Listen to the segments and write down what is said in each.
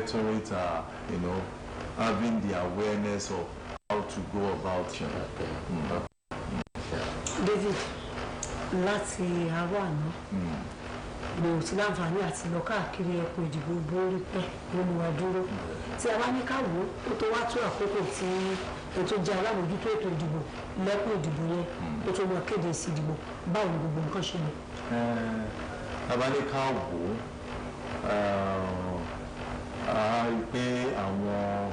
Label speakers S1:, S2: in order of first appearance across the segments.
S1: electorate are, having the awareness of how to go about it.
S2: David, láti àárọ̀ àná mo ti láǹfààní àti lọ káàkiri ẹkùn ìdìbò borí pẹ́ olùwà dúró tí a bá ní ká wò ó tó wá tó àkókò tí ètò jẹ́ alábòójútó ètò ìdìbò lẹ́kùn ìdìbò yẹn ó tó mọ kéde sí ìdìbò báwo ni gbogbo nǹkan ṣe lọ.
S1: A bá ní ká wò ó a rí pé àwọn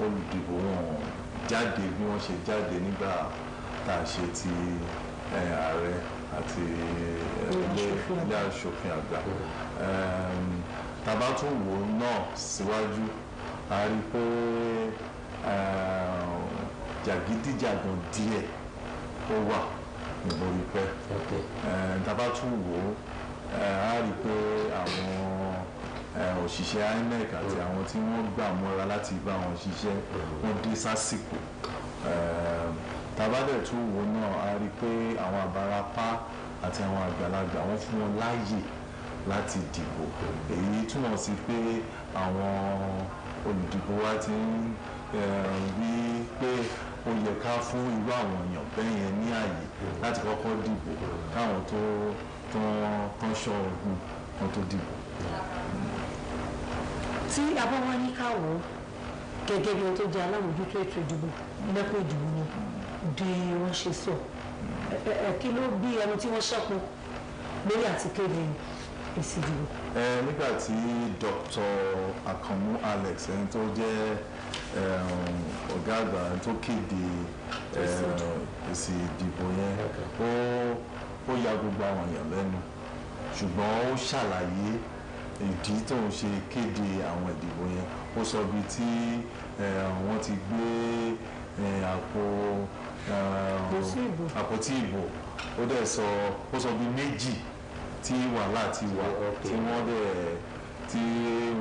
S1: olùdìbò wọn jáde bí wọ́n ṣe jáde nígbà tá a ṣe ti ààrẹ àti ilé aṣòfin àgbà. Tàbá tún wò ó náà síwájú a rí pé jàgídíjàgan díẹ̀ ó wà ní borí pẹ́. Tàbá tún wò ó a rí pé àwọn òṣìṣẹ́ INEC àti àwọn tí wọ́n gbà mọ́ra láti bá wọn ṣiṣẹ́ wọ́n dé sásìkò. Tàbádẹ̀ tún wò náà a rí pé àwọn àbárapá àti àwọn àgbàlagbà wọ́n fún wọn láàyè láti dìbò. Èyí túmọ̀ sí pé àwọn olùdìbò wa ti ń rí pé ó yẹ ká fún irú àwọn èèyàn bẹ́ẹ̀ yẹn ní àyè láti kọ́kọ́ dìbò káwọn tó tán ṣọ́ ogun wọn tó dìbò.
S2: Tí a bá wá ní ká wò ó gẹ́gẹ́ bí ohun tó jẹ́ alámòójútó ètò ìdìbò lẹ́kùn ìdìbò ni bí wọ́n ṣe sọ kí ló bí ẹnu tí wọ́n ṣẹ́kù lórí àti kéde èsì ìdìbò.
S1: Nígbà tí Dr. Akamu Alex ẹni tó jẹ́ ọ̀gá àgbà tó kéde èsì ìdìbò yẹn ó ya gbogbo àwọn èèyàn lẹ́nu ṣùgbọ́n ó ṣàlàyé ìdí tó ń ṣe kéde àwọn ìdìbò yẹn. Ó sọ bí tí wọ́n ti gbé àpótí ìbò ó dẹ̀ sọ bí méjì tí wàhálà ti wà tí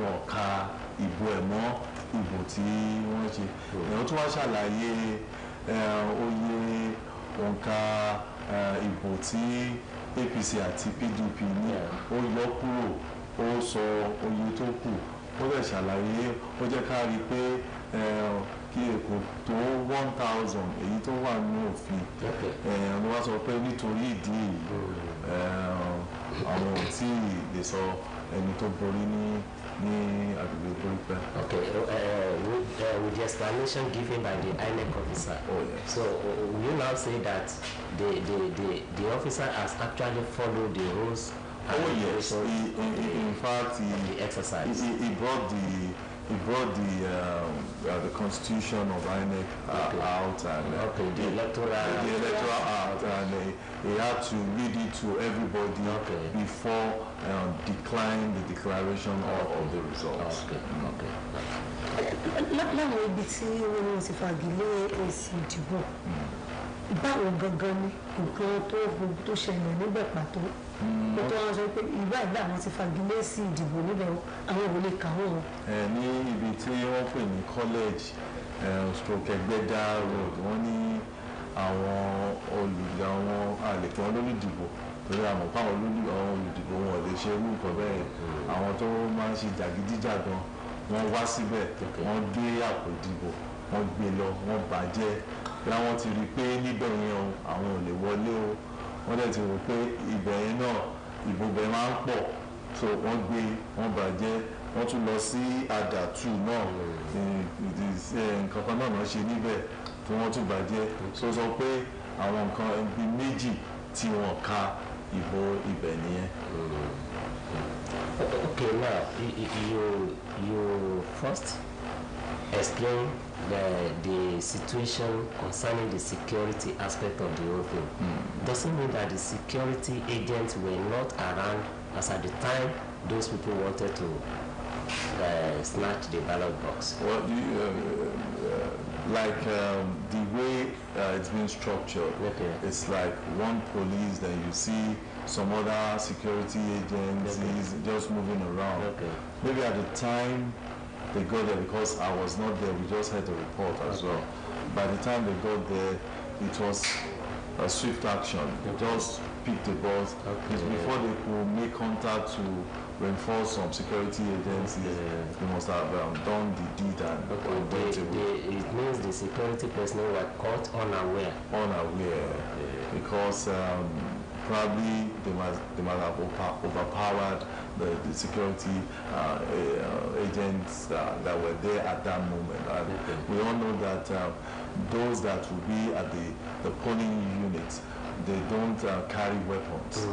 S1: wọ́n ka ìbò ẹ̀ mọ́ ìbò tí wọ́n ṣe. Ó tún wá ṣàlàyé oye òǹkà ìbò tí APC àti PDP ní ó yọ kúrò ó sọ oye tó kù ó dẹ̀ ṣàlàyé ó jẹ́ ká rí i pé kí èkó tó 1,000 èyí tó wà ní òfin ló wá sọ pé nítorí ìdí èyí àwọn ò tí ì lè sọ ẹni tó borí ní agbègbè borípẹ́.
S3: Okay, with the explanation given by the INEC officer.
S1: Oh yes.
S3: So will you now say that the officer has actually followed the rules?
S1: Oh yes. In fact,
S3: the exercise.
S1: He brought the constitution of INEC out and
S3: the electoral
S1: out, and he had to read it to everybody before declining the declaration of the results.
S2: Láwọn ibi tí wọ́n ti fagilé èsì ìdìbò báwo gangan ni nǹkan tó ṣẹlẹ̀ níbẹ̀ pàtó kó tó wọn sọ pé ìgbà àwọn ti fagilé sí ìdìbò níbẹ̀ àwọn ò lè kà wọ́n.
S1: Ní ibi tí wọ́n pè ní college stroke Ẹgbẹ́dá road wọ́n ní àwọn àlèkè wọn lólùdìbò torí àmọ́ káwọn olùdìbò wọn ò lè ṣe irú nǹkan bẹ́ẹ̀. Àwọn tó máa ń ṣe jàgídíjàgan wọ́n wá síbẹ̀ wọ́n gbé àpò ìdìbò wọ́n gbé lọ wọ́n bàjẹ́ bí wọ́n ti rí i pé níbẹ̀ yẹn àwọn ò lè wọlé o wọ́n dẹ̀ ti rò pé ibẹ̀ yẹn náà ìbò bẹ̀ máa ń pọ̀ so wọ́n gbé wọ́n bàjẹ́ wọ́n tún lọ sí àdàtú náà nǹkan kan náà ṣe níbẹ̀ tí wọ́n tún bàjẹ́ so sọ pé àwọn nǹkan ibi méjì tí wọ́n ka ìbò ibẹ̀ nìyẹn.
S3: Okay, now you first explain the situation concerning the security aspect of the whole thing. Does it mean that the security agents were not around as at the time those people wanted to snatch the ballot box?
S1: Well, the way it's been structured, it's like one police, then you see some other security agencies just moving around. Maybe at the time they got there, because I was not there, we just had a report as well. By the time they got there, it was a swift action. Just pick the bus. It's before they could make contact to reinforce some security agencies. They must have done the deed and
S3: it means the security personnel were caught unaware.
S1: Because probably they must have overpowered the security agents that were there at that moment. And we all know that those that will be at the polling units, they don't carry weapons.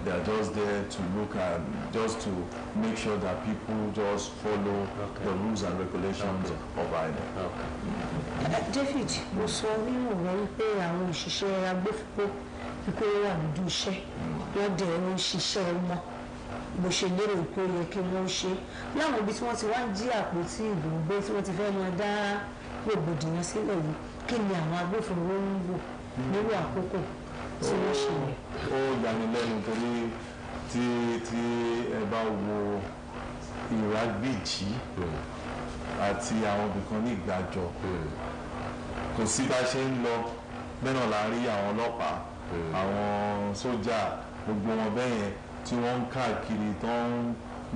S1: They are just there to look and just to make sure that people just follow the rules and regulations of INEC.
S2: David, mo sọ nínú ọ̀rọ̀ wípé àwọn òṣìṣẹ́ agbófinró wípé wà lójú iṣẹ́ wọ́n dẹ̀ ń ṣiṣẹ́ wọn bó ṣe lérò pé ó yẹ kí wọ́n ṣe láwọn ibi tí wọ́n ti wá ń jí àpótí ìbò gbé tí wọ́n ti fẹ́ máa dá rògbòdìyàn sílẹ̀ yìí kí ni àwọn agbófinró ń wò nírú àkókò tí wọ́n ṣe yẹn.
S1: Ó yanilẹ́nu torí tí ẹ bá wo ìrágbìjí àti àwọn ibìkan ní ìgbàjọ kò sí bá ṣe ń lọ bẹ́ẹ̀ náà la rí àwọn ọlọ́pàá àwọn sójà gbogbo wọn bẹ́ẹ̀ yẹn tí wọ́n ń káàkiri tó ń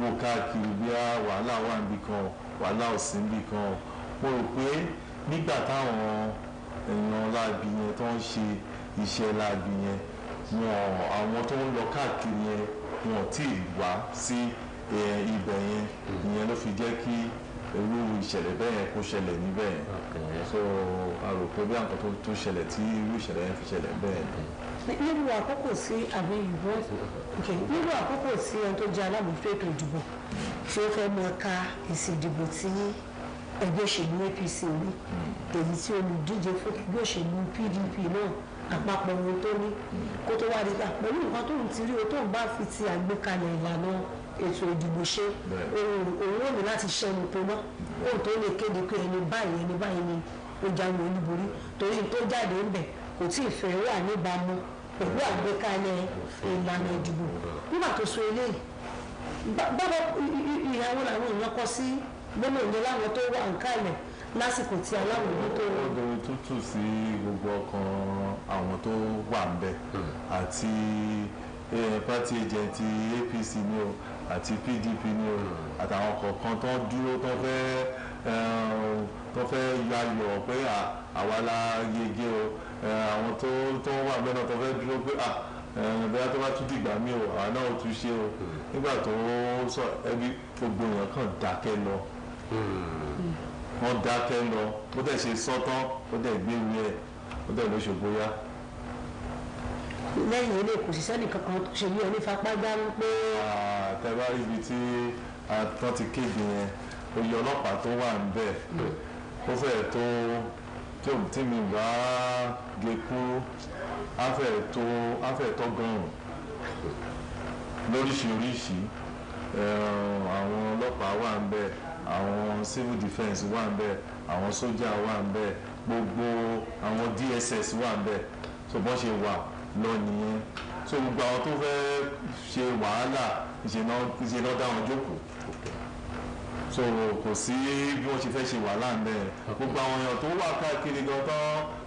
S1: wò káàkiri bí wàhálà wà níbì kan wàhálà ò sí níbì kan mo rò pé nígbà táwọn èèyàn láabi yẹn tó ń ṣe iṣẹ́ láabi yẹn àwọn tó ń lọ káàkiri yẹn wọn tí ì wá sí ibẹ̀ yẹn ìyẹn ló fi jẹ́ kí irú ìṣẹ̀lẹ̀ bẹ́ẹ̀ yẹn kó ṣẹlẹ̀ níbẹ̀ yẹn so a rò pé bí àwọn tó ṣẹlẹ̀ tí irú ìṣẹ̀lẹ̀ yẹn fi ṣẹlẹ̀ bẹ́ẹ̀ ni.
S2: nínú àkókò sí àbí ìbò nínú àkókò sí ẹni tó jẹ́ alábòójútó ètò ìdìbò tí ó fẹ́ mọ ká èsì ìdìbò tí ẹgbẹ́ òṣèlú APC ní èyí tí olùdíje fún ẹgbẹ́ òṣèlú PDP náà àpapọ̀ ohun tó ní kó tó wá dígbà pẹ̀lú nǹkan tó ń ti rí o tó ń bá fi ti àgbékalẹ̀ ìlànà ètò ìdìbò ṣe òun ò ní láti ṣẹ́nu tó ná òun tó lè kéde pé ẹni báyìí ni ó jáwé olúborí torí tó jáde ń bẹ̀ kò tí ì fẹ́ wà níbàámu pẹ̀lú àgbékalẹ̀ ìlànà ìdìbò nígbà tó so eléyìí bábọ̀ ìyàwó làwọn èèyàn kọ sí gbọ́dọ̀ ní láwọn tó wà ń kalẹ̀ lásìkò tí aláwọ̀ yìí tó.
S1: ó dorí tútù sí gbogbo ọkàn àwọn tó wà ń bẹ̀ àti party agent APC ni o àti PDP ni o àtàwọn kọ̀ọ̀kan tó dúró tó fẹ́ yayọ̀ pé àwa la yege o àwọn tó wà ń bẹ̀ náà tó fẹ́ dúró pé bóyá tó bá tún dìgbà mí o àwọn náà ó tún ṣe o nígbà tó sọ ẹbí gbogbo èèyàn kàn dákẹ́ lọ wọ́n dákẹ́ lọ ó dẹ̀ ṣe sọ́tán ó dẹ̀ gbé ìwé ẹ̀ ó dẹ̀ lóṣogbo yá.
S2: lẹ́yìn ilé kò sí sẹ́nì kankan tó ṣe yí ẹni fapá dánú pé.
S1: tẹ́lá ibi tí wọ́n ti kéde yẹn oyè ọlọ́pàá tó wà ń bẹ̀ ó fẹ́ tó tí mi bá gé kúrú á fẹ́ tó gan-an lóríṣiríṣi àwọn ọlọ́pàá wà ń bẹ̀ àwọn civil defence wà ń bẹ̀ àwọn sójà wà ń bẹ̀ gbogbo àwọn DSS wà ń bẹ̀ so bọ́n ṣe wà lọ nìyẹn so gbogbo àwọn tó fẹ́ ṣe wàhálà ìṣẹ̀nà dá wọn jókòó so kò sí bí wọ́n ṣe fẹ́ ṣe wàhálà ń bẹ̀ gbogbo àwọn èèyàn tó wà káàkiri gan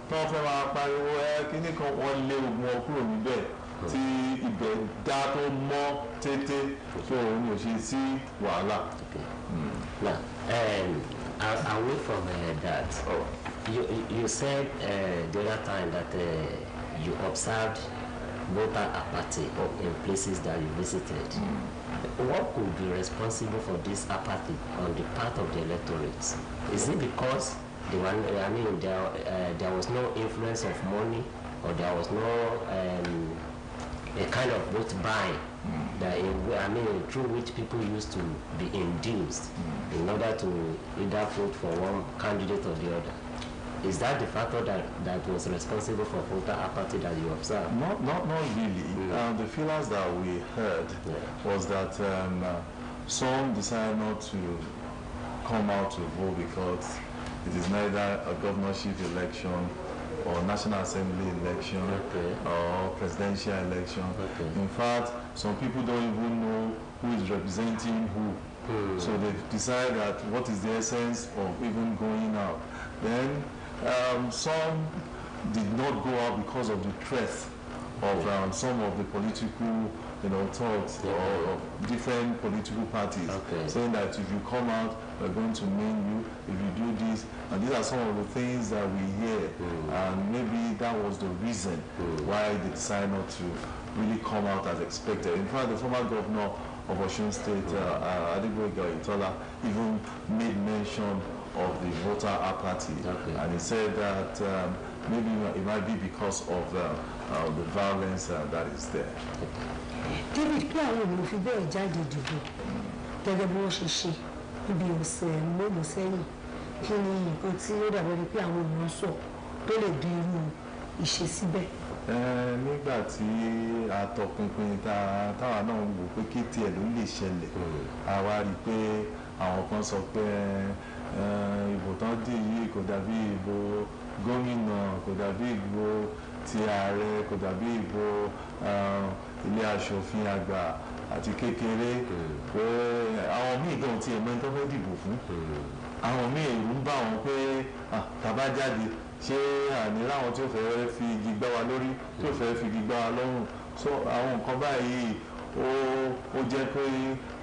S1: tó fẹ́ máa pariwo kíní kan wọ́n lé ogun wọn kúrò níbẹ̀ tí ibẹ̀ dá tó mọ́ tètè so òun ni ò ṣe sí wàhálà.
S3: Now, away from that, you said the other time that you observed voter apathy in places that you visited. What could be responsible for this apathy on the part of the electorate? Is it because there was no influence of money, or there was no a kind of vote buying through which people used to be induced in order to either vote for one candidate or the other? Is that the factor that was responsible for voter apathy that you observed?
S1: Not really. The feelings that we heard was that some decided not to come out to vote because it is neither a governorship election or National Assembly election or presidential election. In fact, some people don't even know who is representing who. So they decide that what is the essence of even going out. Then some did not go out because of the threat of some of the political, thoughts of different political parties, saying that if you come out, we're going to maim you, if you do this, and these are some of the things that we hear, and maybe that was the reason why they decided not to really come out as expected. In fact, the former governor of Osun State, Adegboyega Oyetola, even made mention of the voter apathy, and he said that maybe it might be because of the violence that is there.
S2: David, kí àwọn ènìyàn fi bẹ́ẹ̀ jáde dìbò gẹ́gẹ́ bí wọ́n ṣe ṣe níbi ọ̀sẹ̀ mélòó sẹ́yìn, kí ni nǹkan tí ó dàbẹ̀ ni pé àwọn ènìyàn sọ tó lè bí irú ìṣesí bẹ́ẹ̀?
S1: Nígbà tí atọpinpin táwa náà ń wò pé kí tiẹ̀ ló lè ṣẹlẹ̀, a wá rí i pé àwọn kan sọ pé ìbò tán dì yìí kò dàbí ìbò gómìnà, kò dàbí ìbò ti ààrẹ, kò dàbí ìbò ilé aṣòfin àgbà àti kékeré, pé àwọn míì gan tiẹ̀ mẹ́rin tó fẹ́ dìbò fún, àwọn míì èrù ń bá wọn pé tàbá jáde ṣé àní láwọn tí ó fẹ́ fi igi gbá wa lórí, tí ó fẹ́ fi igi gbá wa lọ́rùn. So àwọn nǹkan báyìí ó jẹ́ pé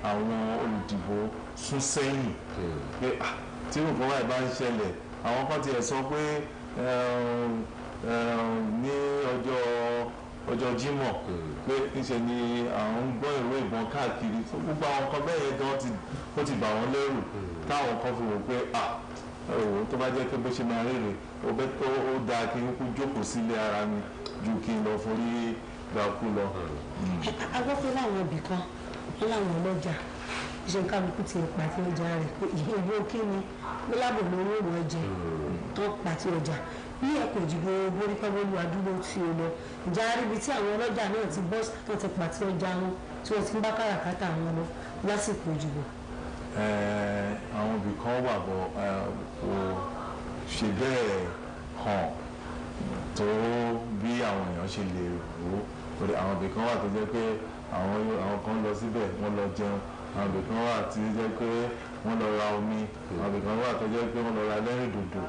S1: àwọn olùdìbò sún sẹ́yìn pé tí nǹkan báyìí bá ń ṣẹlẹ̀, àwọn kan tiẹ̀ sọ pé ní ọjọ́ Jímọ̀ pé níṣe ni àwọn ń gbọ́ ìró ìbọn káàkiri, gbogbo àwọn nǹkan bẹ́ẹ̀ yẹn gan ó ti bà wọ́n lẹ́rù, táwọn kan fi wò pé tó bá jẹ́ pé bó ṣe máa rèrè ó dáa kí n kú jókòó sílé ara mi ju kí n lọ forí gbàkú lọ.
S2: agbọ́pẹ́ láwọn ibì kan wọ́n láwọn ọlọ́jà iṣẹ́ kálukú ti pàtí ọjà rẹ̀ pé ìbò kí ni gbọ́lábò lórí òwò ẹ̀jẹ̀ tó pàtí ọjà bí ẹ̀kọ́ ìdìbò borípẹ́ bólú adúgbò tí ó lọ ìjà aríbi tí àwọn ọlọ́jà náà ti bọ́ tó ti pàtí ọjà wọn tí wọ́n ti ń bá káràkátà wọn lọ lásìkò ìdìbò.
S1: àwọn ibì kan wà bọ̀ kò ṣe bẹ́ẹ̀ hàn tó bí àwọn èèyàn ṣe lè rò ó, àwọn ibì kan wà tó jẹ́ pé àwọn kan lọ síbẹ̀ wọ́n lọ jẹun, àwọn ibì kan wà tí jẹ́ pé wọ́n lọ ra omi, àwọn ibì kan wà tó jẹ́ pé wọ́n lọ ra ẹlẹ́rìndòdò,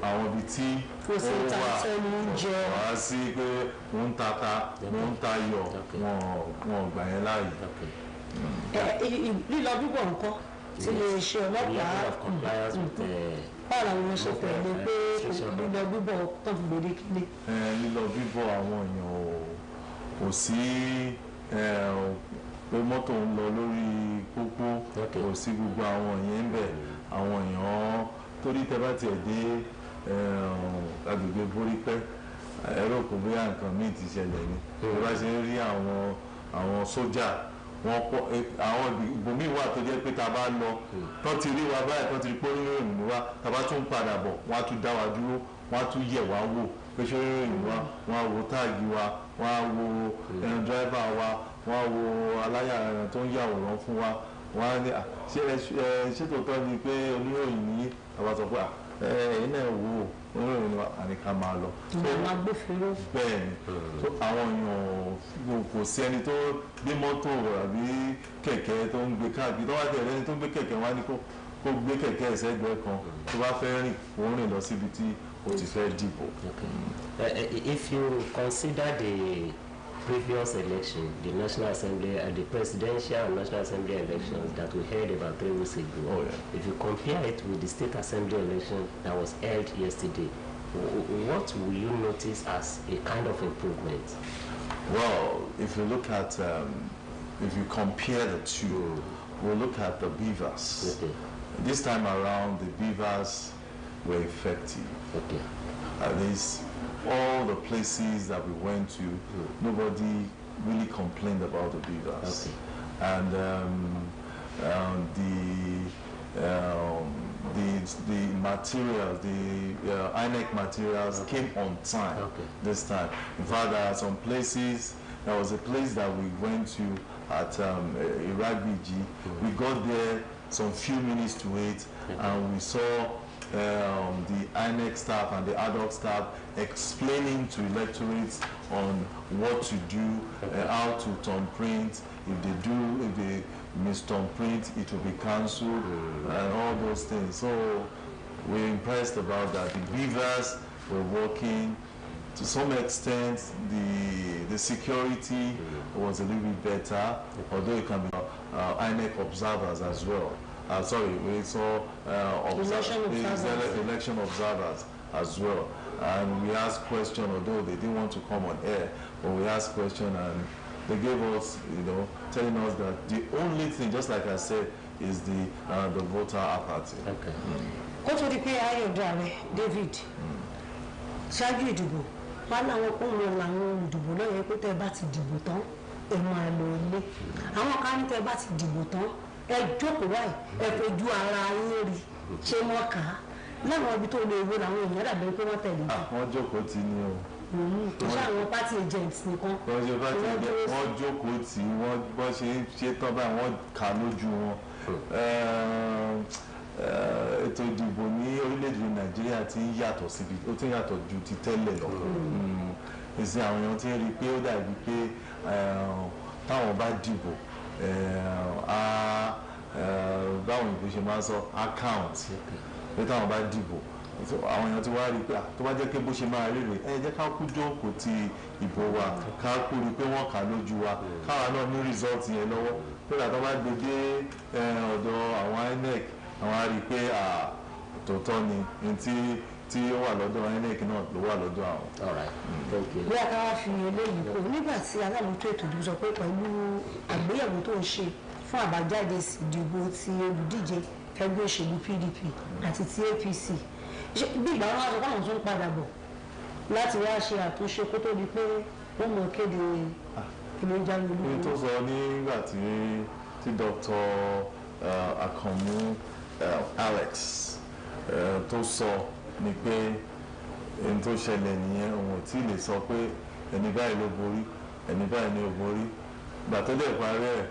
S1: àwọn ibi tí ó wà wá sí pé wọ́n ń tata wọ́n ń tayọ̀ wọn gbà yẹn láàyè.
S2: lílọ bíbọ̀ nǹkan tí lè ṣe ọlọ́pàá báwo làwọn ṣe tẹ̀lé pé lílọ bíbọ̀ tán fi lórí kílé.
S1: lílọ bíbọ̀ àwọn èèyàn kò sí pé mọ́tò ń lọ lórí pópó, kò sí gbogbo àwọn yẹn ń bẹ̀, àwọn èèyàn torí tẹ bá tiẹ̀ dé agbègbè borípẹ́ ẹ̀rọ kò bóyá nǹkan míì ti ṣẹlẹ̀ ni bí wọ́n ṣe ń rí àwọn sójà wọn pọ̀, àwọn ibòmíì wà tó jẹ́ pé tá a bá lọ tó ti rí wa báyìí tó ti rí pé oníròyìn wa tá a bá tún padà bọ̀ wọ́n á tún dá wa dúró, wọ́n á tún yẹ̀ wá wò pé ṣé oníròyìn wa, wọ́n á wo táàgì wa, wọ́n á wo dírẹ́fà wa, wọ́n á wo aláyàrá tó ń yàwòrán fún wa, wọ́n á ní ṣé tòótọ́ ni pé oníròyìn ní àbátọ̀ pé ẹ̀yin náà wò ó oníròyìn wa àníkà máa lọ.
S2: àwọn agbófinró.
S1: bẹ́ẹ̀ ni àwọn èèyàn kò sí ẹni tó gbé mọ́tò àbí kẹ̀kẹ́ tó ń gbé káàkiri tó wá tẹ̀lé ẹni tó gbé kẹ̀kẹ́ wá ní kó gbé kẹ̀kẹ́ ẹ̀sẹ̀gbẹ́ kan tó bá fẹ́ rìn òun rìn lọ síbi tí ó ti fẹ́ dìbò.
S3: If you consider the previous election, the National Assembly and the presidential and National Assembly elections that we held about 3 weeks ago, if you compare it with the State Assembly election that was held yesterday, what will you notice as a kind of improvement?
S1: Well, if you look at, if you compare the two, we'll look at the beavers. This time around, the beavers were effective. At least all the places that we went to, nobody really complained about the beavers. And the materials, the INEC materials came on time this time. In fact, there are some places, there was a place that we went to at Iragbiji. We got there some few minutes to wait, and we saw the INEC staff and the adult staff explaining to electorates on what to do, how to thumbprint. If they miss thumbprint, it will be cancelled, and all those things. So we're impressed about that. The beavers were working to some extent the security was a little bit better, although it can be INEC observers as well. Sorry, we saw election observers as well. And we asked question, although they didn't want to come on air, but we asked question and they gave us, telling us that the only thing, just like I said, is the voter apathy.
S3: Okay.
S2: Kó tó di pé ayọ̀dọ̀ rẹ̀ David ṣáájú ìdìbò wọn làwọn ohun làwọn olùdìbò náà yẹ pé tẹ́ bá ti dìbò tán ẹ máa lọ ilé àwọn kan ní tẹ́ bá ti dìbò tán ẹ jókòó báyìí ẹ fojú ara yín rí ṣé wọ́n kà á láwọn ibi tó lè wo làwọn èèyàn dàbí pé wọ́n tẹ̀lé.
S1: Wọ́n jókòó tì ní o.
S2: Kò sí àwọn party agents nìkan.
S1: Wọ́n jókòó tì wọ́n bọ́ ṣe tán báyìí wọ́n kà lójú wọn. Ètò ìdìbò ní orílẹ̀-èdè Nàìjíríà ti ń yàtọ̀ síbi ó ti ń yàtọ̀ ju ti tẹ́lẹ̀ lọ. Ìsìn àwọn èèyàn ti ń rí i pé ó dàbí pé táwọn bá dìbò báwọn ìbò ṣe máa ń sọ account pé táwọn bá dìbò àwọn èèyàn ti wá rí i pé tó bá jẹ́ pé bó ṣe máa rí rè ẹ jẹ́ ká kú jókòó ti ìbò wa ká kú rí i pé wọ́n kà lójú wa káwa náà ní result yẹn lọ́wọ́ pé àtọ́ bá gbé dé ọ̀dọ̀ àwọn INEC àwọn á rí i pé tòótọ́ ni tí ó wà lọ́dọ̀ INEC náà ló wà lọ́dọ̀ àwọn.
S2: bí a ká wá fi eléyìí kó nígbà tí alámòótó ètò ìdìbò sọ pé pẹ̀lú àgbéyẹ̀wò tó ń ṣe fún àbájáde ìdìbò ti olùdíje ẹgbẹ́ òṣèlú PDP àti ti APC bí ìgbà wọn aṣọ káwọn tún padà bọ̀ láti wá ṣe àtúnṣe kó tó di pé wọ́n mọ̀ kéde ìlẹ́jà lórí.
S1: ní tó sọ nígbà tí Dr. Akànmú Alex tó sọ ni pé ẹni tó ṣẹlẹ̀ nìyẹn òun ò tí ì lè sọ pé ẹni báyìí ló borí ẹni báyìí ni ò borí gbà tó dẹ̀ parí ẹ̀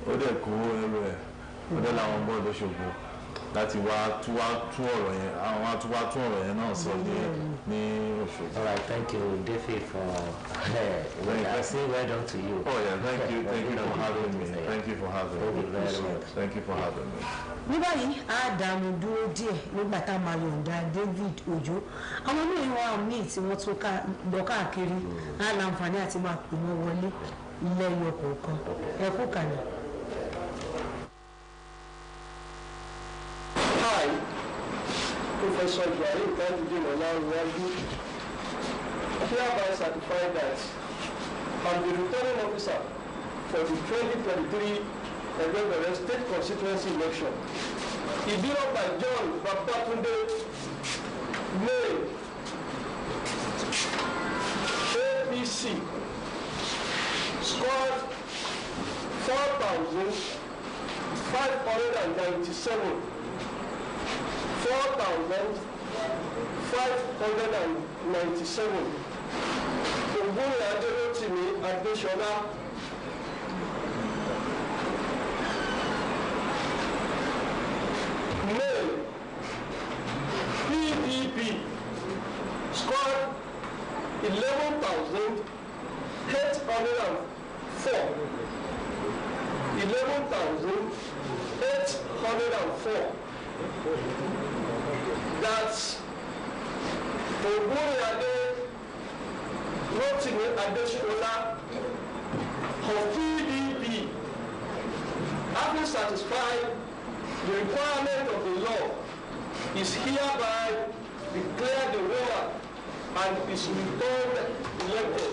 S1: ó dẹ̀ kó ẹrù ẹ̀ ó dẹ̀ làwọn bọ́ lóṣogbo láti wá tún ọ̀rọ̀ yẹn àwọn àtúwá tún ọ̀rọ̀ yẹn náà sọ ní Òṣogbo.
S3: All right, thank you, David, for I say well done to you.
S1: Oh yeah, thank you for having me. Thank you for having me.
S3: Thank you very much.
S1: Thank you for having me.
S2: Ní báyìí a dànù dúró díẹ̀ nígbà tá a máa yọ̀ǹda David Òjó àwọn míì wọn míì tí wọ́n tún lọ káàkiri á láǹfààní àti máa pè wọ́n wọlé lẹ́yọ kọ̀ọ̀kan ẹ kú kàlẹ̀.
S4: Hi, Professor Ibrahim Tajudeen Olawale, hereby certify that I'm the returning officer for the 2023 Egbebere State Constituency election. Ìdúró by John Babatunde May APC scored 4,597. 4,597. Ògbóni Adéròtìmí Adéṣọlá. Male PDP scored 11,804. 11,804. That's Ògbóni Adéròtìmí Adéṣọlá of PDP, having satisfied the requirement of the law, is hereby declared the winner and is returned elected.